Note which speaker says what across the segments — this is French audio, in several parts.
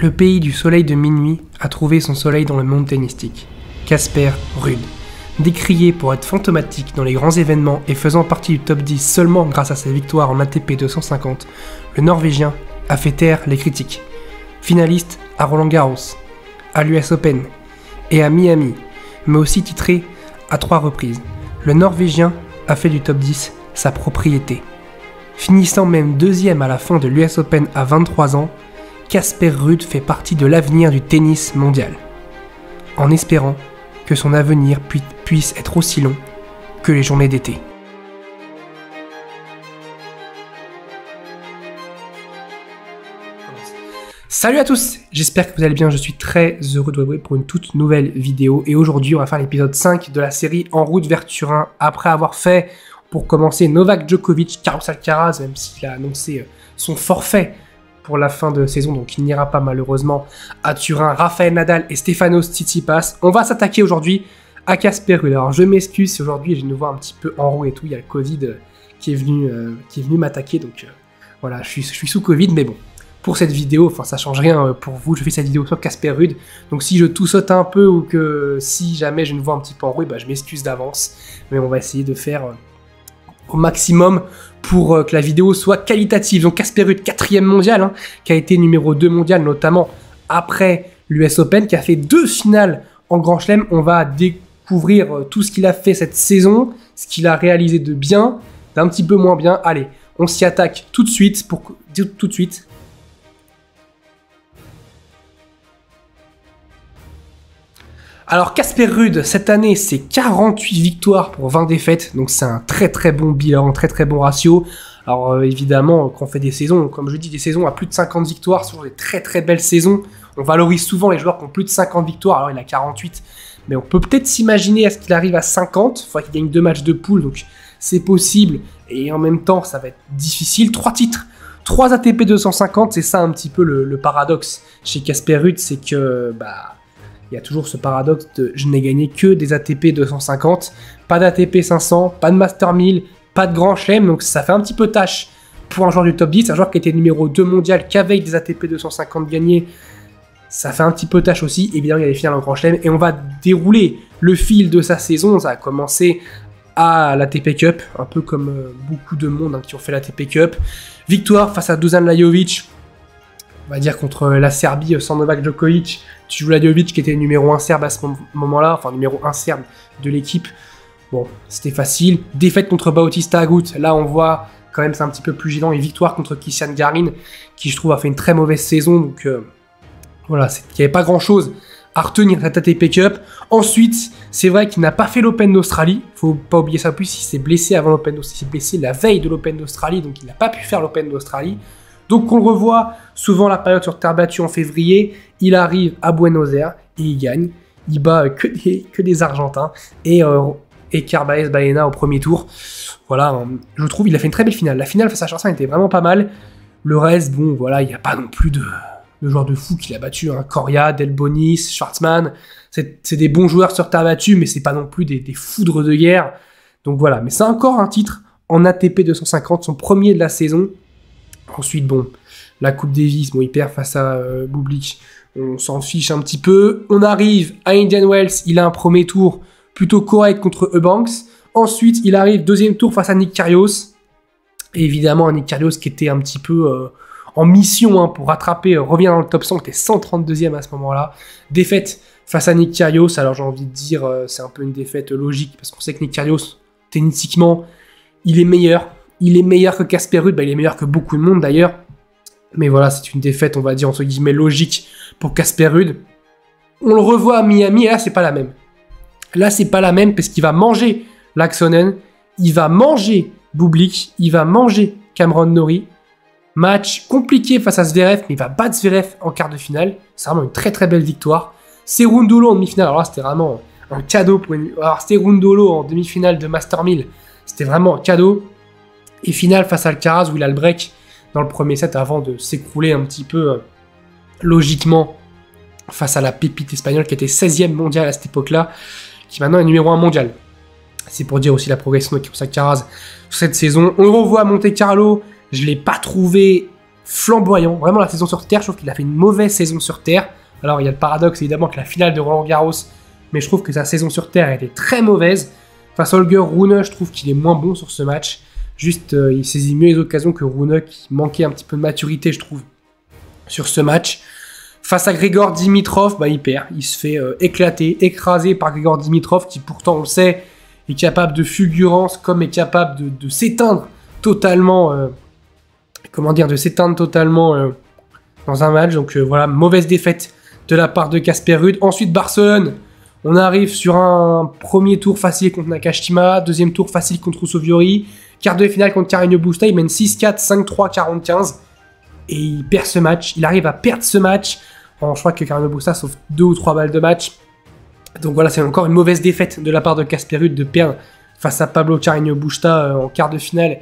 Speaker 1: Le pays du soleil de minuit a trouvé son soleil dans le monde tennistique. Casper Ruud. Décrié pour être fantomatique dans les grands événements et faisant partie du top 10 seulement grâce à sa victoire en ATP 250, le Norvégien a fait taire les critiques. Finaliste à Roland Garros, à l'US Open et à Miami, mais aussi titré à 3 reprises, le Norvégien a fait du top 10 sa propriété. Finissant même deuxième à la fin de l'US Open à 23 ans, Casper Ruud fait partie de l'avenir du tennis mondial, en espérant que son avenir puisse être aussi long que les journées d'été. Salut à tous, j'espère que vous allez bien, je suis très heureux de vous retrouver pour une toute nouvelle vidéo et aujourd'hui on va faire l'épisode 5 de la série En route vers Turin après avoir fait, pour commencer, Novak Djokovic, Carlos Alcaraz, même s'il a annoncé son forfait pour la fin de saison, donc il n'ira pas malheureusement à Turin, Rafael Nadal et Stefanos Tsitsipas. On va s'attaquer aujourd'hui à Casper Ruud. Alors je m'excuse si aujourd'hui je viens de voir un petit peu en roue et tout, il y a le Covid qui est venu m'attaquer, donc voilà, je suis sous Covid, mais bon. Pour cette vidéo, enfin ça change rien pour vous, je fais cette vidéo sur Casper Ruud, donc si je toussote un peu ou que si jamais je ne vois un petit peu en roue, bah, je m'excuse d'avance, mais on va essayer de faire au maximum pour que la vidéo soit qualitative. Donc Casper Ruud, 4e mondial, qui a été numéro 2 mondial, notamment après l'US Open, qui a fait 2 finales en Grand Chelem. On va découvrir tout ce qu'il a fait cette saison, ce qu'il a réalisé de bien, d'un petit peu moins bien. Allez, on s'y attaque tout de suite. Alors Casper Ruud, cette année, c'est 48 victoires pour 20 défaites, donc c'est un très très bon bilan, un très très bon ratio. Alors évidemment, quand on fait des saisons, comme je dis, des saisons à plus de 50 victoires, sur des très très belles saisons, on valorise souvent les joueurs qui ont plus de 50 victoires, alors il a 48, mais on peut peut-être s'imaginer à ce qu'il arrive à 50, il faudra qu'il gagne 2 matchs de poule, donc c'est possible, et en même temps, ça va être difficile. 3 titres, 3 ATP 250, c'est ça un petit peu le paradoxe chez Casper Ruud, c'est que, il y a toujours ce paradoxe de je n'ai gagné que des ATP 250, pas d'ATP 500, pas de Master 1000, pas de Grand Chelem, donc ça fait un petit peu tâche pour un joueur du top 10, un joueur qui était numéro 2 mondial, qu'avec des ATP 250 gagnés, ça fait un petit peu tâche aussi. Évidemment, il y a les finales en Grand Chelem, et on va dérouler le fil de sa saison. Ça a commencé à l'ATP Cup, un peu comme beaucoup de monde qui ont fait l'ATP Cup. Victoire face à Dusan Lajovic, on va dire contre la Serbie sans Novak Djokovic. Tu joues Lajovic qui était numéro 1 serbe à ce moment-là, enfin numéro 1 serbe de l'équipe. Bon, c'était facile. Défaite contre Bautista Agut, là on voit quand même c'est un petit peu plus gênant. Et victoire contre Cristian Garin, qui je trouve a fait une très mauvaise saison. Donc voilà, il n'y avait pas grand-chose à retenir cette ATP Cup. Ensuite, c'est vrai qu'il n'a pas fait l'Open d'Australie. Faut pas oublier ça, plus il s'est blessé avant l'Open d'Australie. Il s'est blessé la veille de l'Open d'Australie, donc il n'a pas pu faire l'Open d'Australie. Donc on le revoit souvent la période sur terre battue en février, il arrive à Buenos Aires et il gagne, il bat que des Argentins et Carballes Baena au premier tour. Voilà, je trouve il a fait une très belle finale. La finale face à Schwartzmann était vraiment pas mal. Le reste, bon voilà, il n'y a pas non plus de joueurs de fou qu'il a battu, Coria, Delbonis, Schwartzmann, c'est des bons joueurs sur terre battue, mais c'est pas non plus des foudres de guerre. Donc voilà, mais c'est encore un titre en ATP 250, son premier de la saison. Ensuite, bon, la Coupe Davis, bon, il perd face à Bublik, on s'en fiche un petit peu. On arrive à Indian Wells, il a un premier tour plutôt correct contre Eubanks. Ensuite, il arrive deuxième tour face à Nick Kyrgios. Et évidemment, un Nick Kyrgios qui était un petit peu en mission pour rattraper, revient dans le top 100, qui était 132e à ce moment-là. Défaite face à Nick Kyrgios, alors j'ai envie de dire, c'est un peu une défaite logique, parce qu'on sait que Nick Kyrgios, tennistiquement, il est meilleur. Il est meilleur que Casper Ruud, il est meilleur que beaucoup de monde d'ailleurs. Mais voilà, c'est une défaite, on va dire, entre guillemets, logique pour Casper Ruud. On le revoit à Miami, et là, c'est pas la même. Là, c'est pas la même, parce qu'il va manger Laaksonen, il va manger Bublik, il va manger Cameron Norrie. Match compliqué face à Zverev, mais il va battre Zverev en quart de finale. C'est vraiment une très très belle victoire. Cerundolo en demi-finale, alors là, c'était vraiment un cadeau pour une... Alors, Cerundolo en demi-finale de Master 1000, c'était vraiment un cadeau. Et finale face à Alcaraz où il a le break dans le premier set avant de s'écrouler un petit peu logiquement face à la pépite espagnole qui était 16e mondiale à cette époque-là, qui maintenant est numéro 1 mondial. C'est pour dire aussi la progression de Alcaraz sur cette saison. On le revoit à Monte Carlo, je ne l'ai pas trouvé flamboyant. Vraiment, la saison sur terre, je trouve qu'il a fait une mauvaise saison sur terre. Alors, il y a le paradoxe, évidemment, que la finale de Roland-Garros, mais je trouve que sa saison sur terre a été très mauvaise. Face à Holger Rune, je trouve qu'il est moins bon sur ce match. Juste, il saisit mieux les occasions que Rune, qui manquait un petit peu de maturité, je trouve, sur ce match. Face à Grigor Dimitrov, il perd. Il se fait éclater, écraser par Grigor Dimitrov, qui pourtant, on le sait, est capable de fulgurance, comme est capable de s'éteindre totalement... de s'éteindre totalement dans un match. Donc voilà, mauvaise défaite de la part de Casper Ruud. Ensuite, Barcelone. On arrive sur un premier tour facile contre Nakashima, deuxième tour facile contre Ruusuvuori, quart de finale contre Carreño Busta, il mène 6-4, 5-3, 40-15, et il perd ce match. Il arrive à perdre ce match. Je crois que Carreño Busta sauve 2 ou 3 balles de match. Donc voilà, c'est encore une mauvaise défaite de la part de Casper Ruud de perdre face à Pablo Carreño Busta en quart de finale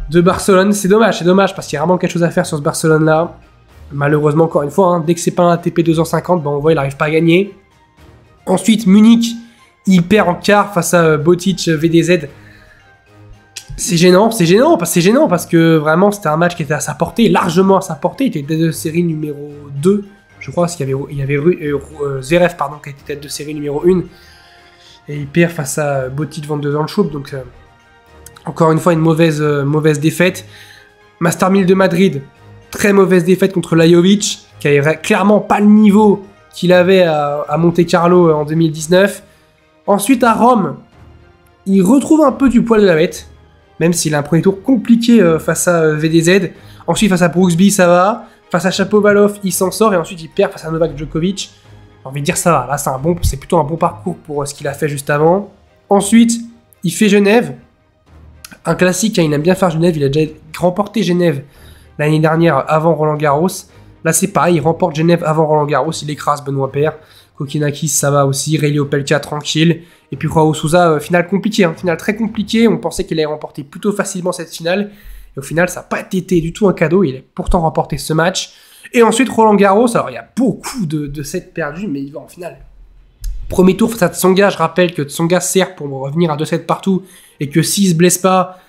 Speaker 1: de Barcelone. C'est dommage parce qu'il y a vraiment quelque chose à faire sur ce Barcelone-là. Malheureusement, encore une fois, dès que c'est pas un ATP 250, on voit il n'arrive pas à gagner. Ensuite, Munich, il perd en quart face à Botic VDZ. C'est gênant parce que vraiment c'était un match qui était à sa portée, largement à sa portée. Il était tête de série numéro 2, je crois, parce qu'il y avait Zverev qui était tête de série numéro 1. Et il perd face à Botic Van de Zandschulp, donc encore une fois une mauvaise défaite. Master 1000 de Madrid, très mauvaise défaite contre Lajovic, qui avait clairement pas le niveau qu'il avait à Monte Carlo en 2019. Ensuite à Rome, il retrouve un peu du poil de la bête, même s'il a un premier tour compliqué face à VDZ. Ensuite face à Brooksby, ça va. Face à Shapovalov, il s'en sort, et ensuite il perd face à Novak Djokovic. J'ai envie de dire ça va, là c'est plutôt un bon parcours pour ce qu'il a fait juste avant. Ensuite, il fait Genève. Un classique, il aime bien faire Genève, il a déjà remporté Genève l'année dernière avant Roland-Garros. Là c'est pareil, il remporte Genève avant Roland-Garros, il écrase Benoît Paire. Kokinakis, ça va aussi, Reilly Opelka tranquille. Et puis Joao Sousa, finale compliquée, finale très compliquée. On pensait qu'il allait remporter plutôt facilement cette finale. Et au final, ça n'a pas été du tout un cadeau, il a pourtant remporté ce match. Et ensuite Roland-Garros, alors il y a beaucoup de sets perdus, mais il va en finale. Premier tour face à Tsonga, je rappelle que Tsonga sert pour revenir à 2-7 partout, et que s'il se blesse pas,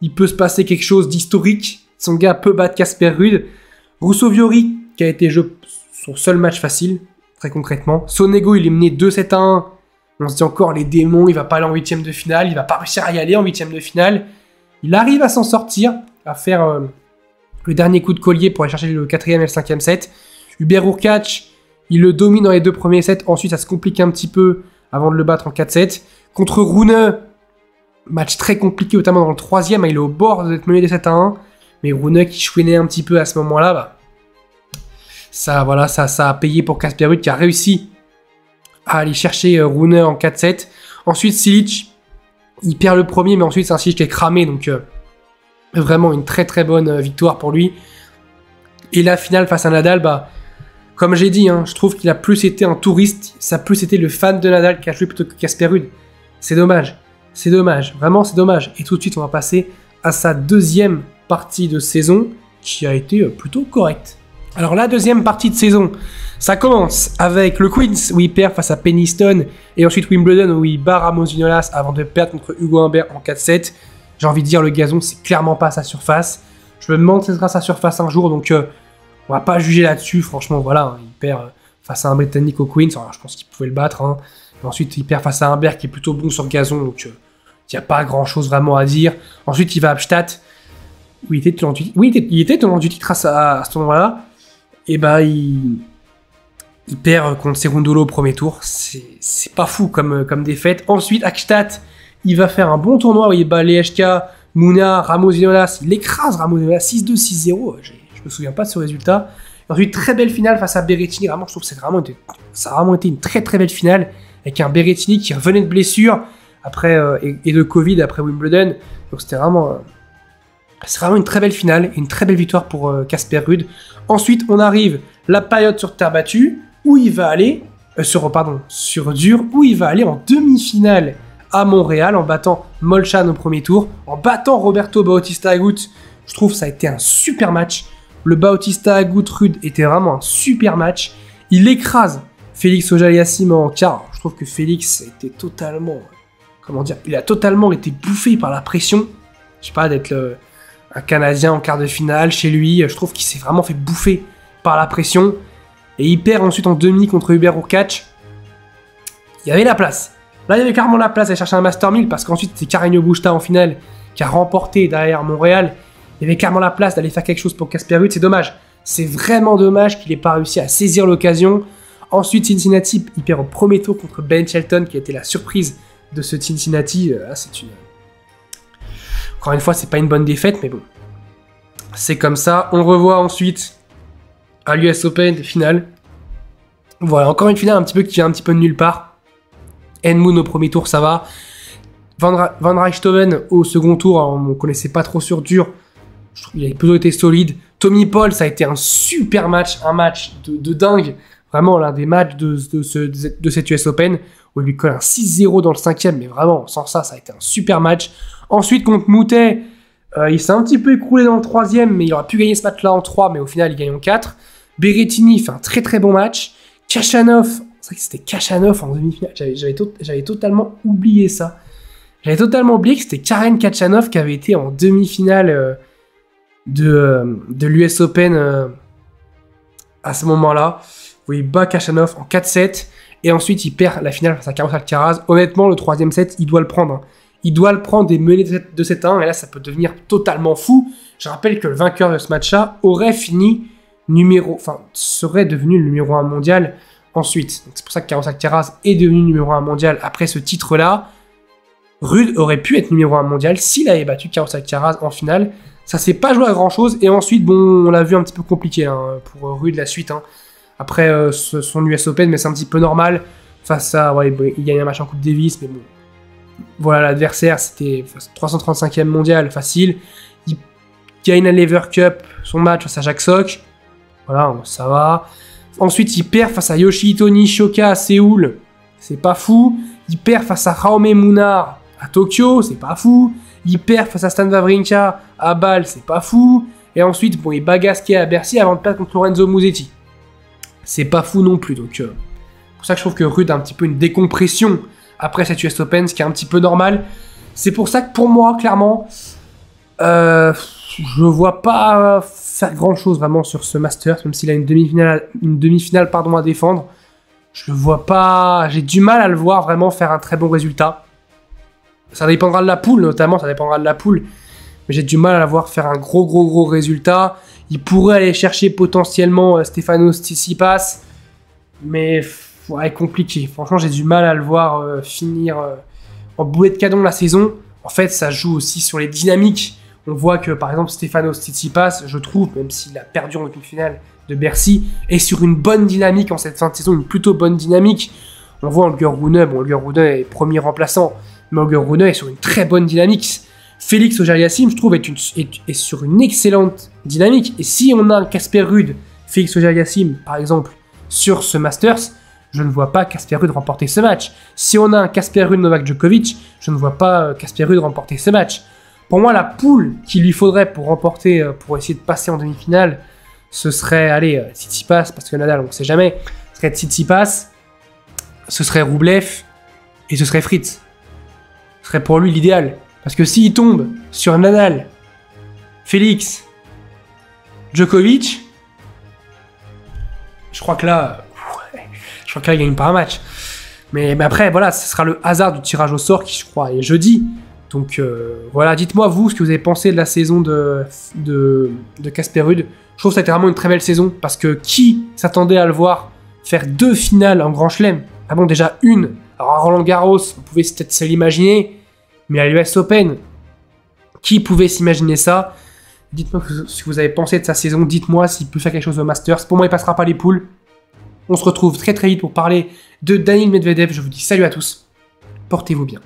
Speaker 1: il peut se passer quelque chose d'historique. Tsonga peut battre Casper Ruud. Ruusuvuori, qui a été son seul match facile, très concrètement. Sonego, il est mené 2-7-1. On se dit encore, les démons, il va pas aller en 8ème de finale, il va pas réussir à y aller en 8ème de finale. Il arrive à s'en sortir, à faire le dernier coup de collier pour aller chercher le 4ème et le 5ème set. Hubert Hurkacz, il le domine dans les 2 premiers sets, ensuite ça se complique un petit peu avant de le battre en 4-7. Contre Rune, match très compliqué, notamment dans le 3ème, il est au bord d'être mené de 7-1. Mais Rune qui chouinait un petit peu à ce moment-là, ça a payé pour Casper Ruud qui a réussi à aller chercher Rune en 4-7. Ensuite, Cilic, il perd le premier, mais ensuite c'est un Cilic qui est cramé, donc vraiment une très très bonne victoire pour lui. Et la finale face à Nadal, comme j'ai dit, je trouve qu'il a plus été un touriste, ça a plus été le fan de Nadal qui a joué plutôt que Casper Ruud. C'est dommage, vraiment c'est dommage. Et tout de suite, on va passer à sa deuxième partie de saison qui a été plutôt correcte. Alors la deuxième partie de saison, ça commence avec le Queens où il perd face à Peniston, et ensuite Wimbledon où il bat Ramos Vinolas avant de perdre contre Hugo Humbert en 4-7. J'ai envie de dire, le gazon c'est clairement pas sa surface. Je me demande si ce sera sa surface un jour, donc on va pas juger là-dessus. Franchement voilà, il perd face à un Britannique au Queens, alors, je pense qu'il pouvait le battre. Et ensuite il perd face à Humbert qui est plutôt bon sur gazon, donc il n'y a pas grand chose vraiment à dire. Ensuite il va à Abstadt où il était tenant du titre à ce tournoi-là. Et il perd contre Cerundolo au premier tour. C'est pas fou comme défaite. Ensuite, Akstadt, il va faire un bon tournoi où il bat Lehečka, Muna, Ramos Vinolas. Il écrase Ramos Vinolas 6-2, 6-0. Je me souviens pas de ce résultat. Et ensuite, très belle finale face à Berrettini. Vraiment, je trouve que ça a vraiment été une très très belle finale avec un Berrettini qui revenait de blessure après, et de Covid après Wimbledon. Donc c'était vraiment... C'est vraiment une très belle finale et une très belle victoire pour Casper Ruud. Ensuite, on arrive la période sur terre battue où il va aller sur dur, où il va aller en demi-finale à Montréal en battant Molchan au premier tour, en battant Roberto Bautista Agut. Je trouve que ça a été un super match. Le Bautista Agut Ruud était vraiment un super match. Il écrase Félix Auger-Aliassime en quart. Je trouve que Félix était totalement, il a totalement été bouffé par la pression. Je sais pas, d'être Un Canadien en quart de finale chez lui. Je trouve qu'il s'est vraiment fait bouffer par la pression. Et il perd ensuite en demi contre Hubert Hurkacz. Il y avait la place. Là, il y avait clairement la place à chercher un Master 1000 parce qu'ensuite, c'est Carreño Busta en finale qui a remporté derrière Montréal. Il y avait clairement la place d'aller faire quelque chose pour Casper Ruud. C'est dommage. C'est vraiment dommage qu'il n'ait pas réussi à saisir l'occasion. Ensuite, Cincinnati, il perd au premier tour contre Ben Shelton qui a été la surprise de ce Cincinnati. Encore une fois, c'est pas une bonne défaite, mais bon. C'est comme ça. On revoit ensuite à l'US Open, finale. Voilà, encore une finale un petit peu qui vient un petit peu de nulle part. Edmund au premier tour, ça va. Van Rijthoven au second tour, on ne connaissait pas trop sur dur. Je trouve qu'il a plutôt été solide. Tommy Paul, ça a été un super match, un match de dingue. Vraiment l'un des matchs de cette US Open, où il lui colle un 6-0 dans le 5e, mais vraiment, sans ça, ça a été un super match. Ensuite, contre Moutet, il s'est un petit peu écroulé dans le 3e, mais il aurait pu gagner ce match-là en 3, mais au final, il gagne en 4. Berrettini fait un très très bon match. Kachanov, c'est vrai que c'était Kachanov en demi-finale, j'avais totalement oublié ça. J'avais totalement oublié que c'était Karen Kachanov qui avait été en demi-finale de l'US Open à ce moment-là, où il bat Kachanov en 4-7, et ensuite il perd la finale face à Carlos Alcaraz. Honnêtement, le 3e set, il doit le prendre. Hein. Il doit le prendre et mener de 7-1, et là ça peut devenir totalement fou. Je rappelle que le vainqueur de ce match-là serait devenu le numéro 1 mondial ensuite. Donc c'est pour ça que Carlos Alcaraz est devenu numéro 1 mondial après ce titre-là. Ruud aurait pu être numéro 1 mondial s'il avait battu Carlos Alcaraz en finale. Ça s'est pas joué à grand chose. Et ensuite, bon, on l'a vu un petit peu compliqué pour Ruud la suite. Hein. Après son US Open, mais c'est un petit peu normal. Face à, il gagne un match en Coupe Davis, mais bon. Voilà, l'adversaire, c'était 335e mondial, facile. Il gagne la Lever Cup, son match face à Jack Sock. Voilà, ça va. Ensuite, il perd face à Yoshihito Nishioka à Séoul. C'est pas fou. Il perd face à Jaume Munar à Tokyo, c'est pas fou. Il perd face à Stan Wawrinka à Bâle, c'est pas fou. Et ensuite, bon, il bat Gasquet à Bercy avant de perdre contre Lorenzo Musetti. C'est pas fou non plus. Donc, c'est pour ça que je trouve que Ruud a un petit peu une décompression après cette US Open, ce qui est un petit peu normal. C'est pour ça que pour moi, clairement, je vois pas faire grand chose vraiment sur ce Masters, même s'il a une demi-finale à défendre. Je le vois pas, j'ai du mal à le voir vraiment faire un très bon résultat. Ça dépendra de la poule, notamment, mais j'ai du mal à la voir faire un gros résultat. Il pourrait aller chercher potentiellement Stefanos Tsitsipas, mais ouais, compliqué. Franchement, j'ai du mal à le voir finir en boulet de canon la saison. En fait, ça joue aussi sur les dynamiques. On voit que, par exemple, Stefanos Tsitsipas, je trouve, même s'il a perdu en demi-finale de Bercy, est sur une bonne dynamique en cette fin de saison, une plutôt bonne dynamique. On voit Holger Rune, Holger Rune est premier remplaçant, mais Holger Rune est sur une très bonne dynamique. Félix Auger-Aliassime, je trouve, est sur une excellente dynamique. Et si on a un Casper Ruud, Félix Auger-Aliassime, par exemple, sur ce Masters, je ne vois pas Casper Ruud remporter ce match. Si on a un Casper Ruud Novak Djokovic, je ne vois pas Casper Ruud remporter ce match. Pour moi, la poule qu'il lui faudrait pour essayer de passer en demi-finale, ce serait, Tsitsipas, parce que Nadal, on ne sait jamais, ce serait Tsitsipas, ce serait Rublev, et ce serait Fritz. Ce serait pour lui l'idéal. Parce que s'il tombe sur Nadal, Félix, Djokovic, je crois que là, il gagne pas un match. Mais après, voilà, ce sera le hasard du tirage au sort qui, je crois, est jeudi. Donc voilà, dites-moi vous ce que vous avez pensé de la saison de Casper Ruud. Je trouve que c'était vraiment une très belle saison parce que qui s'attendait à le voir faire 2 finales en Grand Chelem? Ah bon, déjà une. Alors à Roland Garros, on pouvait peut-être se l'imaginer, mais à l'US Open, qui pouvait s'imaginer ça? Dites-moi ce que vous avez pensé de sa saison. Dites-moi s'il peut faire quelque chose au Masters. Pour moi, il passera pas les poules. On se retrouve très vite pour parler de Daniil Medvedev. Je vous dis salut à tous. Portez-vous bien.